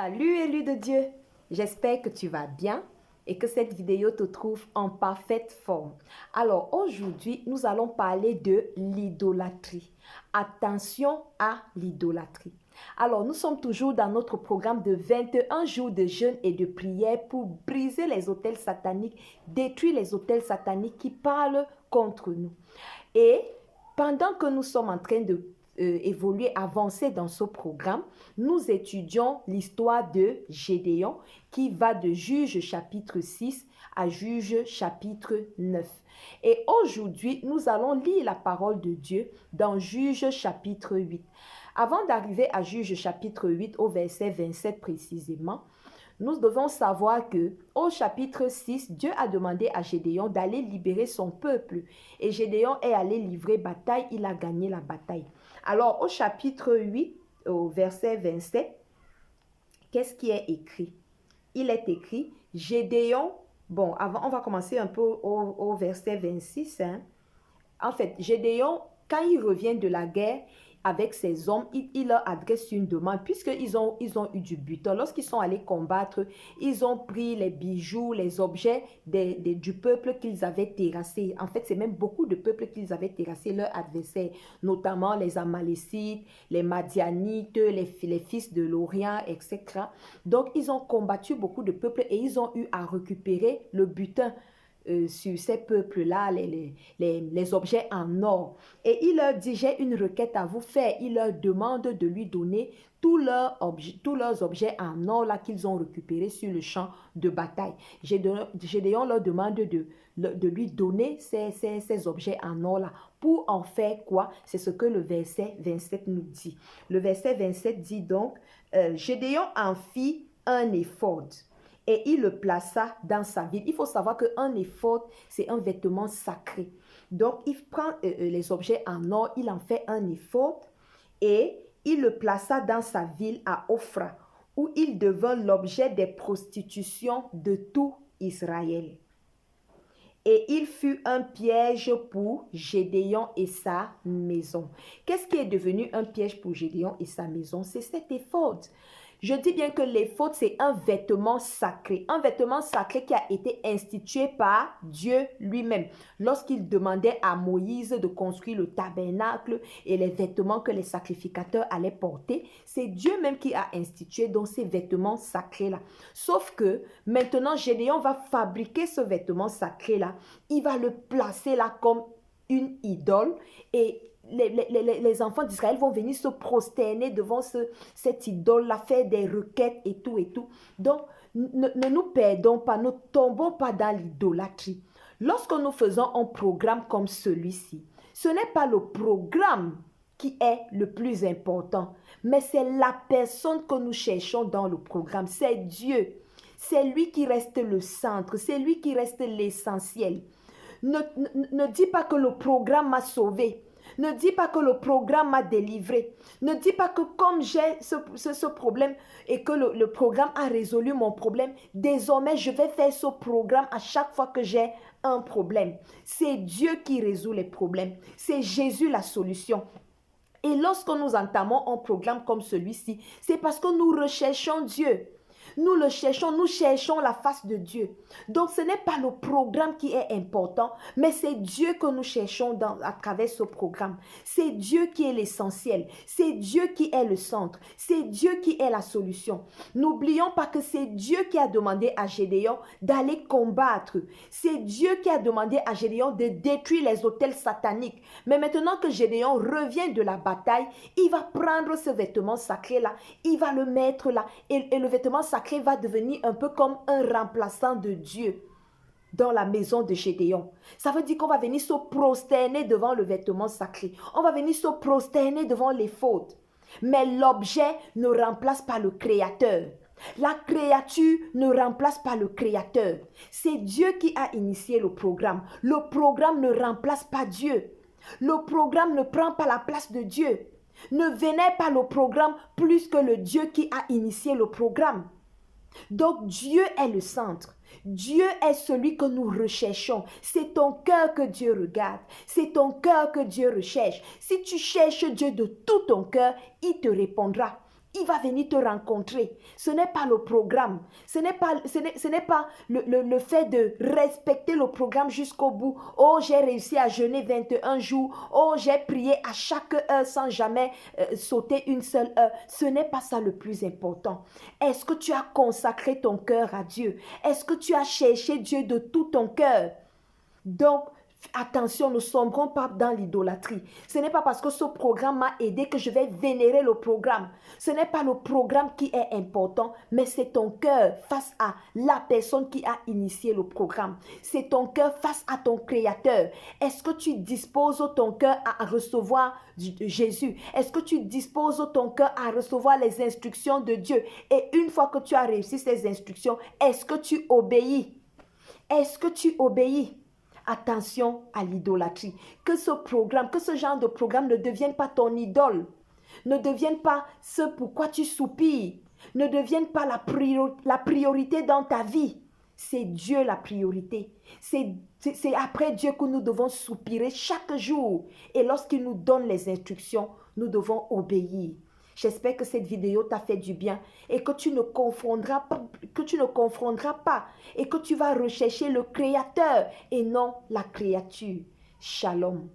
Salut élu de Dieu, j'espère que tu vas bien et que cette vidéo te trouve en parfaite forme. Alors aujourd'hui, nous allons parler de l'idolâtrie. Attention à l'idolâtrie. Alors nous sommes toujours dans notre programme de 21 jours de jeûne et de prière pour briser les autels sataniques, détruire les autels sataniques qui parlent contre nous. Et pendant que nous sommes en train de évoluer, avancer dans ce programme, nous étudions l'histoire de Gédéon qui va de Juge chapitre 6 à Juge chapitre 9. Et aujourd'hui, nous allons lire la parole de Dieu dans Juge chapitre 8. Avant d'arriver à Juge chapitre 8 au verset 27 précisément, nous devons savoir que au chapitre 6, Dieu a demandé à Gédéon d'aller libérer son peuple. Et Gédéon est allé livrer bataille, il a gagné la bataille. Alors au chapitre 8, au verset 27, qu'est-ce qui est écrit? Il est écrit, Gédéon, bon, avant, on va commencer un peu au verset 26. En fait, Gédéon, quand il revient de la guerre, avec ses hommes, il leur adresse une demande, puisqu'ils ont eu du butin. Lorsqu'ils sont allés combattre, ils ont pris les bijoux, les objets du peuple qu'ils avaient terrassé. En fait, c'est même beaucoup de peuples qu'ils avaient terrassé, leurs adversaires, notamment les Amalécites, les Madianites, les fils de l'Orient, etc. Donc, ils ont combattu beaucoup de peuples et ils ont eu à récupérer le butin sur ces peuples-là, les objets en or. Et il leur dit, j'ai une requête à vous faire. Il leur demande de lui donner tous leurs objets en or là qu'ils ont récupérés sur le champ de bataille. Gédéon leur demande de lui donner ces objets en or là. Pour en faire quoi? C'est ce que le verset 27 nous dit. Le verset 27 dit donc, Gédéon en fit un éphod. Et il le plaça dans sa ville. Il faut savoir qu'un éphod, c'est un vêtement sacré. Donc, il prend les objets en or, il en fait un éphod et il le plaça dans sa ville à Ophra, où il devint l'objet des prostitutions de tout Israël. Et il fut un piège pour Gédéon et sa maison. Qu'est-ce qui est devenu un piège pour Gédéon et sa maison? C'est cet éphod. Je dis bien que l'éphod, c'est un vêtement sacré qui a été institué par Dieu lui-même. Lorsqu'il demandait à Moïse de construire le tabernacle et les vêtements que les sacrificateurs allaient porter, c'est Dieu même qui a institué donc ces vêtements sacrés-là. Sauf que maintenant, Gédéon va fabriquer ce vêtement sacré-là. Il va le placer là comme une idole et les enfants d'Israël vont venir se prosterner devant cette idole-là, faire des requêtes et tout et tout. Donc, ne nous perdons pas, ne tombons pas dans l'idolâtrie. Lorsque nous faisons un programme comme celui-ci, ce n'est pas le programme qui est le plus important, mais c'est la personne que nous cherchons dans le programme, c'est Dieu. C'est lui qui reste le centre, c'est lui qui reste l'essentiel. Ne dis pas que le programme m'a sauvé. Ne dis pas que le programme m'a délivré. Ne dis pas que comme j'ai ce problème et que le programme a résolu mon problème, désormais je vais faire ce programme à chaque fois que j'ai un problème. C'est Dieu qui résout les problèmes. C'est Jésus la solution. Et lorsque nous entamons un programme comme celui-ci, c'est parce que nous recherchons Dieu. Nous le cherchons, nous cherchons la face de Dieu. Donc ce n'est pas le programme qui est important, mais c'est Dieu que nous cherchons à travers ce programme. C'est Dieu qui est l'essentiel, c'est Dieu qui est le centre, c'est Dieu qui est la solution. N'oublions pas que c'est Dieu qui a demandé à Gédéon d'aller combattre. C'est Dieu qui a demandé à Gédéon de détruire les autels sataniques. Mais maintenant que Gédéon revient de la bataille, il va prendre ce vêtement sacré-là, il va le mettre là, et le vêtement sacré va devenir un peu comme un remplaçant de Dieu dans la maison de Gédéon. Ça veut dire qu'on va venir se prosterner devant le vêtement sacré. On va venir se prosterner devant l'éphod. Mais l'objet ne remplace pas le Créateur. La créature ne remplace pas le Créateur. C'est Dieu qui a initié le programme. Le programme ne remplace pas Dieu. Le programme ne prend pas la place de Dieu. Ne vénère pas le programme plus que le Dieu qui a initié le programme. Donc Dieu est le centre. Dieu est celui que nous recherchons. C'est ton cœur que Dieu regarde. C'est ton cœur que Dieu recherche. Si tu cherches Dieu de tout ton cœur, il te répondra. qui va venir te rencontrer. Ce n'est pas le programme. Ce n'est pas le fait de respecter le programme jusqu'au bout. Oh, j'ai réussi à jeûner 21 jours. Oh, j'ai prié à chaque heure sans jamais sauter une seule heure. Ce n'est pas ça le plus important. Est-ce que tu as consacré ton cœur à Dieu? Est-ce que tu as cherché Dieu de tout ton cœur? Donc, attention, ne sombrons pas dans l'idolâtrie. Ce n'est pas parce que ce programme m'a aidé que je vais vénérer le programme. Ce n'est pas le programme qui est important, mais c'est ton cœur face à la personne qui a initié le programme. C'est ton cœur face à ton Créateur. Est-ce que tu disposes ton cœur à recevoir Jésus? Est-ce que tu disposes ton cœur à recevoir les instructions de Dieu? Et une fois que tu as réussi ces instructions, est-ce que tu obéis? Est-ce que tu obéis? Attention à l'idolâtrie. Que ce programme, que ce genre de programme ne devienne pas ton idole. Ne devienne pas ce pourquoi tu soupires. Ne devienne pas la priorité dans ta vie. C'est Dieu la priorité. C'est après Dieu que nous devons soupirer chaque jour. Et lorsqu'il nous donne les instructions, nous devons obéir. J'espère que cette vidéo t'a fait du bien et que tu ne confondras pas et que tu vas rechercher le Créateur et non la créature. Shalom.